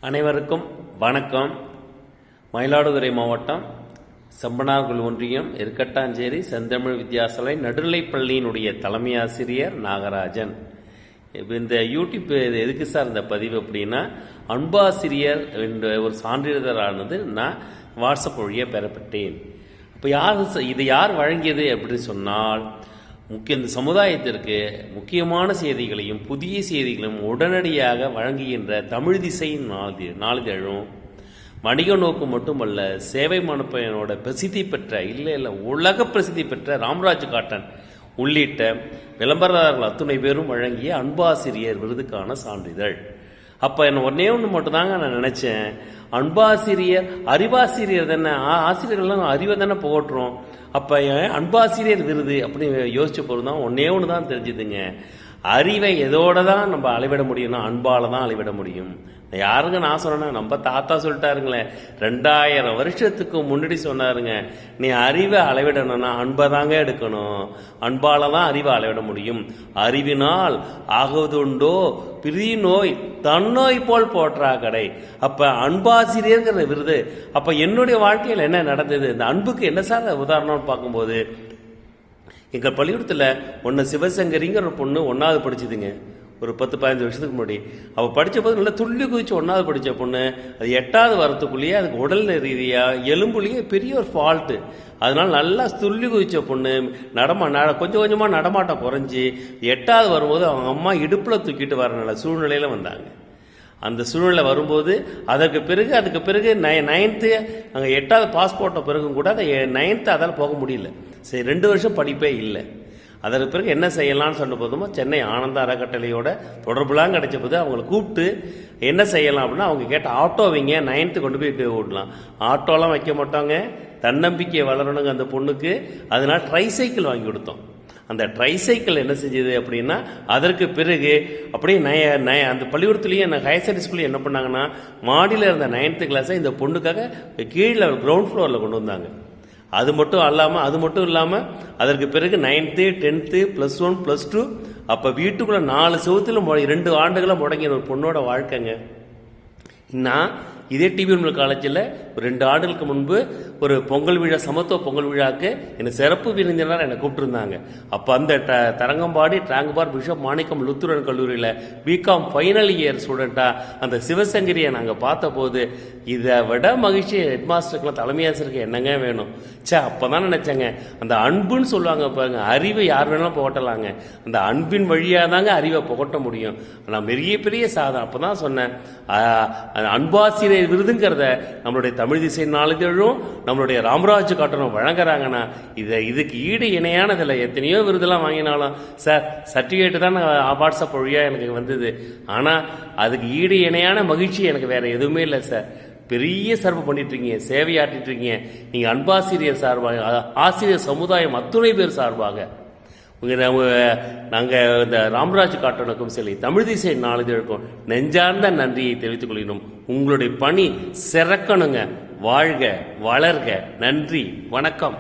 அனைவருக்கும் வணக்கம். மயிலாடுதுறை மாவட்டம் செம்பனார்குள் ஒன்றியம் இருக்கட்டாஞ்சேரி செந்தமிழ் வித்யாசாலை நடுநிலைப்பள்ளியினுடைய தலைமை ஆசிரியர் நாகராஜன். இந்த யூடியூப் எதுக்கு சார் இந்த பதிவு அப்படின்னா, அன்பாசிரியர் என்ற ஒரு சான்றிதழானது நான் வாட்ஸ்அப் வழியாக பெறப்பட்டேன். அப்போ இது யார் வழங்கியது அப்படின்னு சொன்னால், இந்த சமுதாயத்திற்கு முக்கியமான செய்திகளையும் புதிய செய்திகளையும் உடனடியாக வழங்குகின்ற தமிழ் திசை நாளிதழும் வணிக நோக்கு மட்டுமல்ல, சேவை மனப்பயனோட பிரசித்தி பெற்ற இல்லை உலக பிரசித்தி பெற்ற ராம்ராஜ் காட்டன் உள்ளிட்ட விளம்பரதாரர்கள் அத்துணை பேரும் வழங்கிய அன்பாசிரியர் விருதுக்கான சான்றிதழ். அப்போ என்ன ஒன்னே ஒன்று மட்டும்தாங்க நான் நினச்சேன், அன்பாசிரியர் அறிவாசிரியர் தானே, ஆசிரியர்கள்லாம் அறிவை தானே புகட்டுறோம். அப்போ அன்பாசிரியர் விருது அப்படின்னு யோசிச்ச பொருள் தான் ஒன்னே ஒன்று தான் தெரிஞ்சுதுங்க. அறிவை எதோட தான் நம்ம அளவிட முடியும்னா அன்பால் தான் அளவிட முடியும். யாருங்க நான் சொன்னேன், நம்ம தாத்தா சொல்லிட்டாருங்களே, 2000 வருஷத்துக்கு முன்னாடி சொன்னாருங்க, நீ அறிவை அளவிடணும்னா அன்பை தாங்க எடுக்கணும், அன்பால தான் அறிவை அளவிட முடியும். அறிவினால் ஆகுவதுண்டோ பிரி நோய் தன்னோய் போல் போற்றா கடை. அப்ப அன்பாசிரியர்ங்கிற விருது. அப்ப என்னுடைய வாழ்க்கையில் என்ன நடந்தது, இந்த அன்புக்கு என்ன சார் உதாரணம்னு பார்க்கும்போது, எங்கள் பள்ளிக்கூடத்தில் ஒன்று சிவசங்கரிங்கிற ஒரு பொண்ணு 1வது படிச்சுதுங்க, ஒரு 10-15 வருஷத்துக்கு முன்னாடி. அவள் படித்த போது நல்லா துள்ளி குதிச்சு 1வது படித்த பொண்ணு, அது 8வது வரத்துக்குள்ளேயே அதுக்கு உடல் ரீதியாக எலும்புலேயே பெரிய ஒரு ஃபால்ட்டு. அதனால நல்லா துள்ளி குதிச்ச பொண்ணு கொஞ்சம் கொஞ்சமாக நடமாட்டம் குறைஞ்சி 8வது வரும்போது அவங்க அம்மா இடுப்பில் தூக்கிட்டு வர சூழ்நிலையில் வந்தாங்க. அந்த சூழ்நிலை வரும்போது அதுக்கு பிறகு 9th அங்கே 8வது பாஸ் போட்ட பிறகும் கூட அதை 9th அதால் போக முடியல. சரி, 2 வருஷம் படிப்பே இல்லை. அதற்கு பிறகு என்ன செய்யலாம்னு சொன்ன போதுமோ சென்னை ஆனந்த அறக்கட்டளையோட தொடர்புலாம் கிடைச்ச போது அவங்களை கூப்பிட்டு என்ன செய்யலாம் அப்படின்னா, அவங்க கேட்ட ஆட்டோ வைங்க, 9th கொண்டு போய் ஓடலாம். ஆட்டோலாம் வைக்க மாட்டாங்க, தன்னம்பிக்கை வளரணுங்க அந்த பொண்ணுக்கு. அதனால ட்ரைசைக்கிள் வாங்கி கொடுத்தோம். அந்த ட்ரைசைக்கிள் என்ன செஞ்சது அப்படின்னா, அதற்கு பிறகு அப்படியே அந்த பள்ளிக்கூடத்துலேயும் ஹையர் செகண்டரி ஸ்கூல்லையும் என்ன பண்ணாங்கன்னா, மாடியில் இருந்த 9th கிளாஸை இந்த பொண்ணுக்காக கீழே கிரவுண்ட் ஃப்ளோரில் கொண்டு வந்தாங்க. அது மட்டும் இல்லாமல் அதற்கு பிறகு 9th 10th +1 +2 அப்போ வீட்டுக்குள்ளே 4 செவத்துல 2 ஆண்டுகளை முடங்கின ஒரு பொண்ணோட வாழ்க்கைங்க. நான் இதே டிபிஎம்எல் காலேஜில் ஒரு 2 ஆண்டுகளுக்கு முன்பு ஒரு பொங்கல் விழா, சமத்துவ பொங்கல் விழாவுக்கு என்னை சிறப்பு விருந்தினராக என்னை கூப்பிட்டுருந்தாங்க. அப்போ அந்த தரங்கம்பாடி டிராங்குபார் பிஷப் மாணிக்கம் லுத்துரன் கல்லூரியில் பிகாம் ஃபைனல் இயர் ஸ்டூடெண்ட்டாக அந்த சிவசங்கரியை நாங்கள் பார்த்த போது, இதை விட மகிழ்ச்சி ஹெட்மாஸ்டருக்குலாம் தலைமை ஆசிரியருக்கு என்னங்க வேணும். அப்போ தான் நினச்சேங்க, அந்த அன்புன்னு சொல்லுவாங்க பாருங்க, அறிவை யார் வேணாலும் புகட்டலாங்க, அந்த அன்பின் வழியாக தாங்க அறிவை புகட்ட முடியும். நான் பெரிய சாதனை. அப்போ தான் சொன்னேன், அன்பாசிரியர் விருதுங்கிறத நம்மளுடைய தமிழ் திசை நாளிதழும் நம்மளுடைய ராம்ராஜ் காட்டனும் வழங்குறாங்கன்னா, இதுக்கு ஈடு இணையானதில்லை. எத்தனையோ விருதெல்லாம் வாங்கினாலும் சார் சர்டிஃபிகேட்டு தான் வாட்ஸ்அப் வழியாக எனக்கு வந்தது, ஆனால் அதுக்கு ஈடு இணையான மகிழ்ச்சி எனக்கு வேற எதுவுமே இல்லை சார். பெரிய சிறப்பு பண்ணிட்டு இருக்கீங்க, சேவையாற்றிட்டு இருக்கீங்க. நீங்கள் அன்பாசிரியர் சார்பாக, ஆசிரியர் சமுதாயம் அத்துணை பேர் சார்பாக நாங்கள் இந்த ராம்ராஜ் காட்டனுக்கும் சரி தமிழ் திசை நாளிதழுக்கும் நெஞ்சார்ந்த நன்றியை தெரிவித்துக் கொள்கிறோம். உங்களுடைய பணி சிறக்கணுங்க. வாழ்க வளர்க. நன்றி, வணக்கம்.